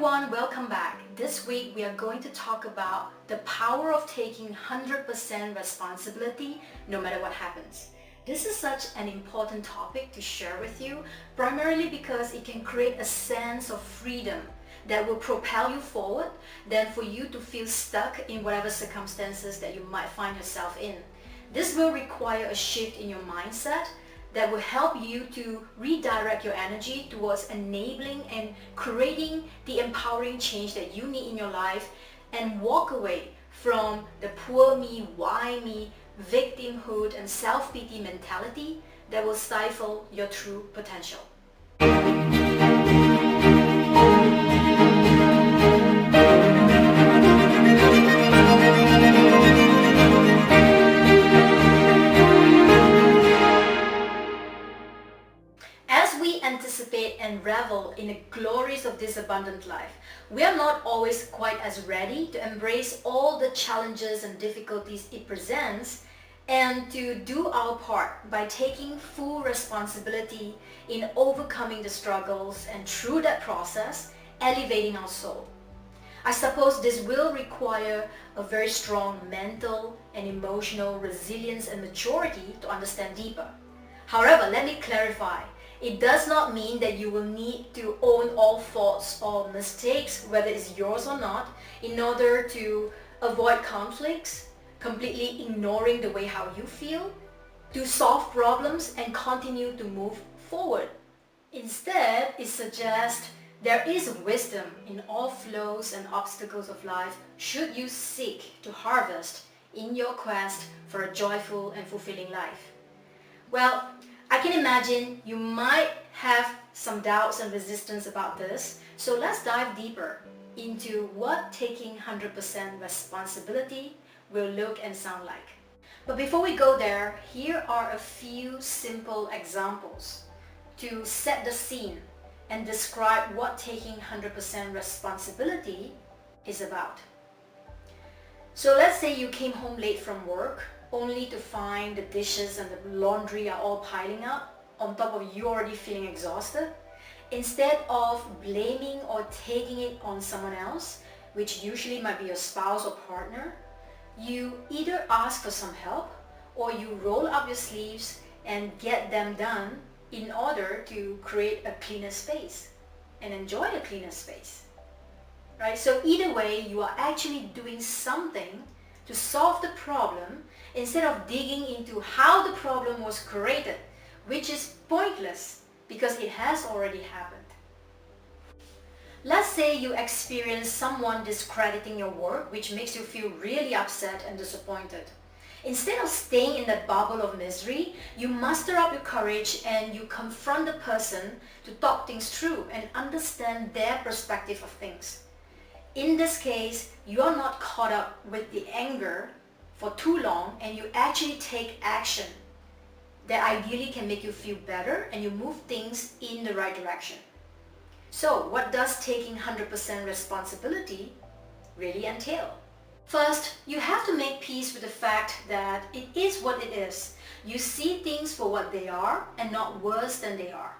everyone, welcome back. This week we are going to talk about the power of taking 100% responsibility no matter what happens. This is such an important topic to share with you, primarily because it can create a sense of freedom that will propel you forward than for you to feel stuck in whatever circumstances that you might find yourself in. This will require a shift in your mindset that will help you to redirect your energy towards enabling and creating the empowering change that you need in your life and walk away from the poor me, why me, victimhood and self-pity mentality that will stifle your true potential. Anticipate and revel in the glories of this abundant life, we are not always quite as ready to embrace all the challenges and difficulties it presents and to do our part by taking full responsibility in overcoming the struggles and through that process, elevating our soul. I suppose this will require a very strong mental and emotional resilience and maturity to understand deeper. However, let me clarify. It does not mean that you will need to own all faults or mistakes, whether it's yours or not, in order to avoid conflicts, completely ignoring the way how you feel, to solve problems and continue to move forward. Instead, it suggests there is wisdom in all flows and obstacles of life should you seek to harvest in your quest for a joyful and fulfilling life. Well, I can imagine you might have some doubts and resistance about this, so let's dive deeper into what taking 100% responsibility will look and sound like. But before we go there, here are a few simple examples to set the scene and describe what taking 100% responsibility is about. So let's say you came home late from work only to find the dishes and the laundry are all piling up on top of you already feeling exhausted. Instead of blaming or taking it on someone else, which usually might be your spouse or partner, you either ask for some help or you roll up your sleeves and get them done in order to create a cleaner space and enjoy a cleaner space. Right? So either way, you are actually doing something to solve the problem instead of digging into how the problem was created, which is pointless because it has already happened. Let's say you experience someone discrediting your work, which makes you feel really upset and disappointed. Instead of staying in that bubble of misery, you muster up your courage and you confront the person to talk things through and understand their perspective of things. In this case, you are not caught up with the anger for too long and you actually take action that ideally can make you feel better and you move things in the right direction. So what does taking 100% responsibility really entail? First, you have to make peace with the fact that it is what it is. You see things for what they are and not worse than they are.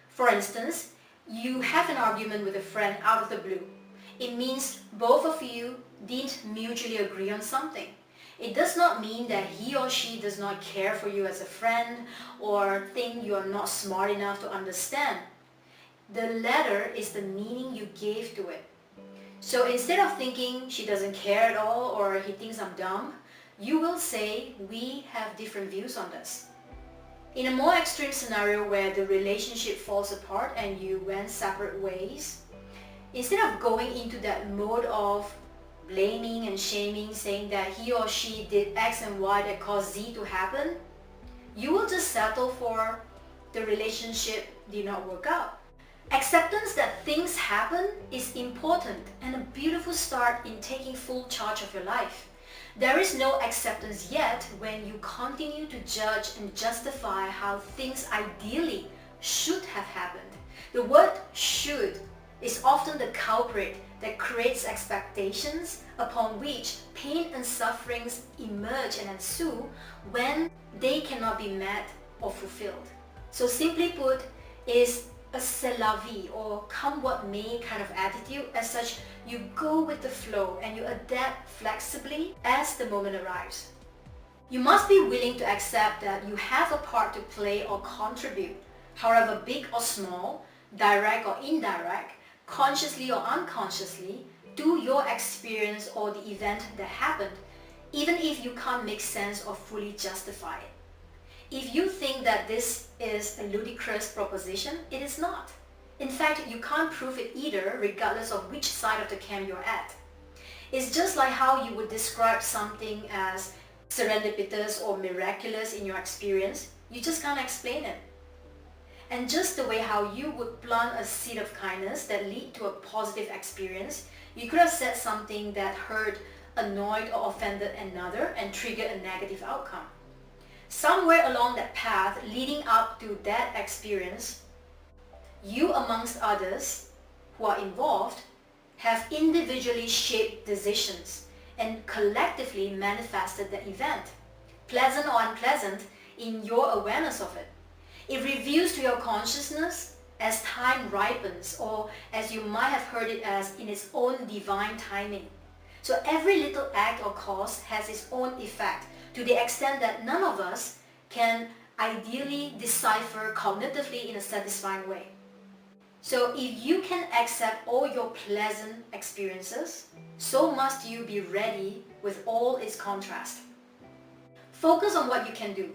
For instance, you have an argument with a friend out of the blue. It means both of you didn't mutually agree on something. It does not mean that he or she does not care for you as a friend or think you are not smart enough to understand. The latter is the meaning you gave to it. So instead of thinking she doesn't care at all or he thinks I'm dumb, you will say we have different views on this. In a more extreme scenario where the relationship falls apart and you went separate ways, instead of going into that mode of blaming and shaming, saying that he or she did X and Y that caused Z to happen, you will just settle for the relationship did not work out. Acceptance that things happen is important and a beautiful start in taking full charge of your life. There is no acceptance yet when you continue to judge and justify how things ideally should have happened. The word should is often the culprit that creates expectations upon which pain and sufferings emerge and ensue when they cannot be met or fulfilled. So simply put, is a c'est la vie or come what may kind of attitude. As such, you go with the flow and you adapt flexibly as the moment arrives. You must be willing to accept that you have a part to play or contribute, however big or small, direct or indirect, consciously or unconsciously, to your experience or the event that happened, even if you can't make sense or fully justify it. If you think that this is a ludicrous proposition, it is not. In fact, you can't prove it either, regardless of which side of the camp you're at. It's just like how you would describe something as serendipitous or miraculous in your experience. You just can't explain it. And just the way how you would plant a seed of kindness that lead to a positive experience, you could have said something that hurt, annoyed, or offended another and triggered a negative outcome. Somewhere along that path leading up to that experience, you amongst others who are involved have individually shaped decisions and collectively manifested the event, pleasant or unpleasant, in your awareness of it. It reveals to your consciousness as time ripens, or as you might have heard it as in its own divine timing. So every little act or cause has its own effect, to the extent that none of us can ideally decipher cognitively in a satisfying way. So if you can accept all your pleasant experiences, so must you be ready with all its contrast. Focus on what you can do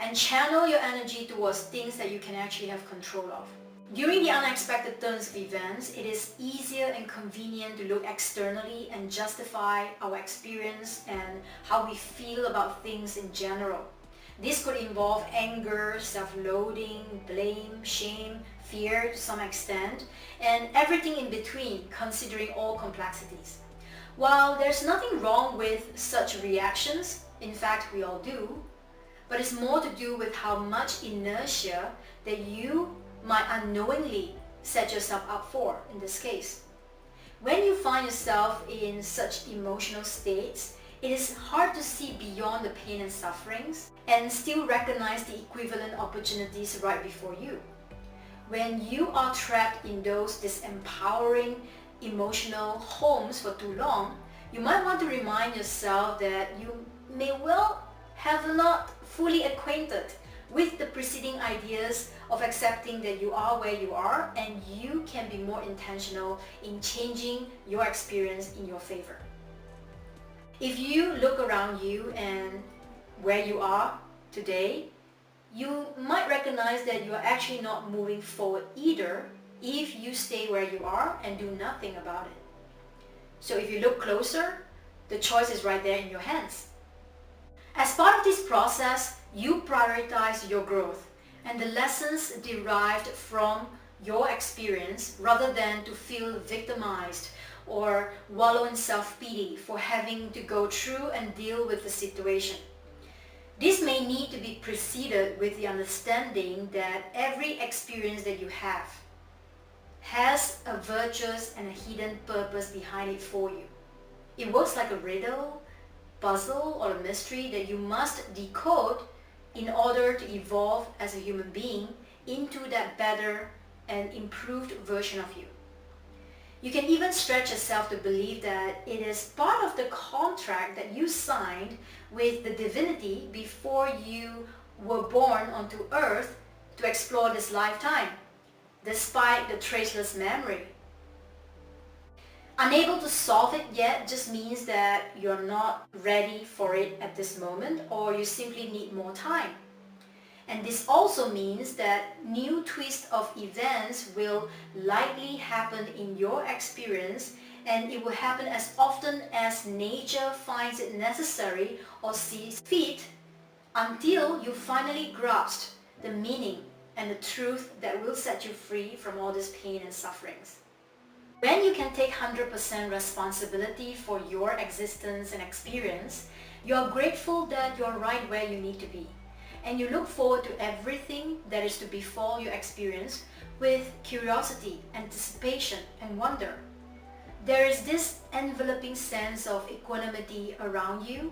and channel your energy towards things that you can actually have control of. During the unexpected turns of events, it is easier and convenient to look externally and justify our experience and how we feel about things in general. This could involve anger, self-loathing, blame, shame, fear to some extent, and everything in between, considering all complexities. While there's nothing wrong with such reactions, in fact we all do, but it's more to do with how much inertia that you might unknowingly set yourself up for in this case. When you find yourself in such emotional states, it is hard to see beyond the pain and sufferings and still recognize the equivalent opportunities right before you. When you are trapped in those disempowering emotional homes for too long, you might want to remind yourself that you may well have not fully acquainted with the preceding ideas of accepting that you are where you are, and you can be more intentional in changing your experience in your favor. If you look around you and where you are today, you might recognize that you are actually not moving forward either if you stay where you are and do nothing about it. So if you look closer, the choice is right there in your hands. As part of this process, you prioritize your growth and the lessons derived from your experience rather than to feel victimized or wallow in self-pity for having to go through and deal with the situation. This may need to be preceded with the understanding that every experience that you have has a virtuous and a hidden purpose behind it for you. It works like a riddle, puzzle, or a mystery that you must decode in order to evolve as a human being into that better and improved version of you. You can even stretch yourself to believe that it is part of the contract that you signed with the divinity before you were born onto earth to explore this lifetime, despite the traceless memory. Unable to solve it yet just means that you're not ready for it at this moment, or you simply need more time. And this also means that new twist of events will likely happen in your experience, and it will happen as often as nature finds it necessary or sees fit, until you finally grasp the meaning and the truth that will set you free from all this pain and sufferings. When you can take 100% responsibility for your existence and experience, you are grateful that you are right where you need to be. And you look forward to everything that is to befall your experience with curiosity, anticipation, and wonder. There is this enveloping sense of equanimity around you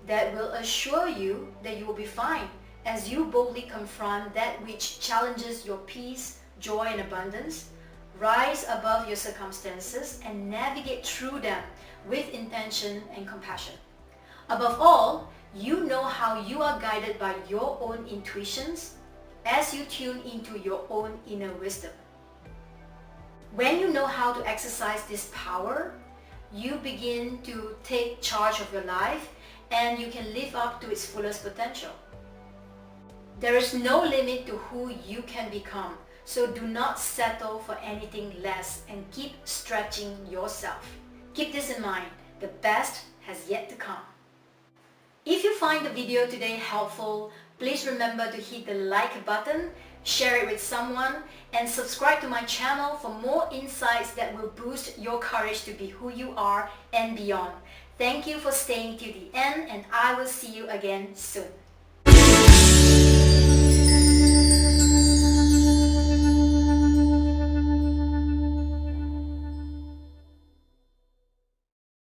that will assure you that you will be fine as you boldly confront that which challenges your peace, joy and abundance, rise above your circumstances and navigate through them with intention and compassion. Above all, you know how you are guided by your own intuitions as you tune into your own inner wisdom. When you know how to exercise this power, you begin to take charge of your life and you can live up to its fullest potential. There is no limit to who you can become, so do not settle for anything less and keep stretching yourself. Keep this in mind, the best has yet to come. If you find the video today helpful, please remember to hit the like button, share it with someone, and subscribe to my channel for more insights that will boost your courage to be who you are and beyond. Thank you for staying till the end, and I will see you again soon.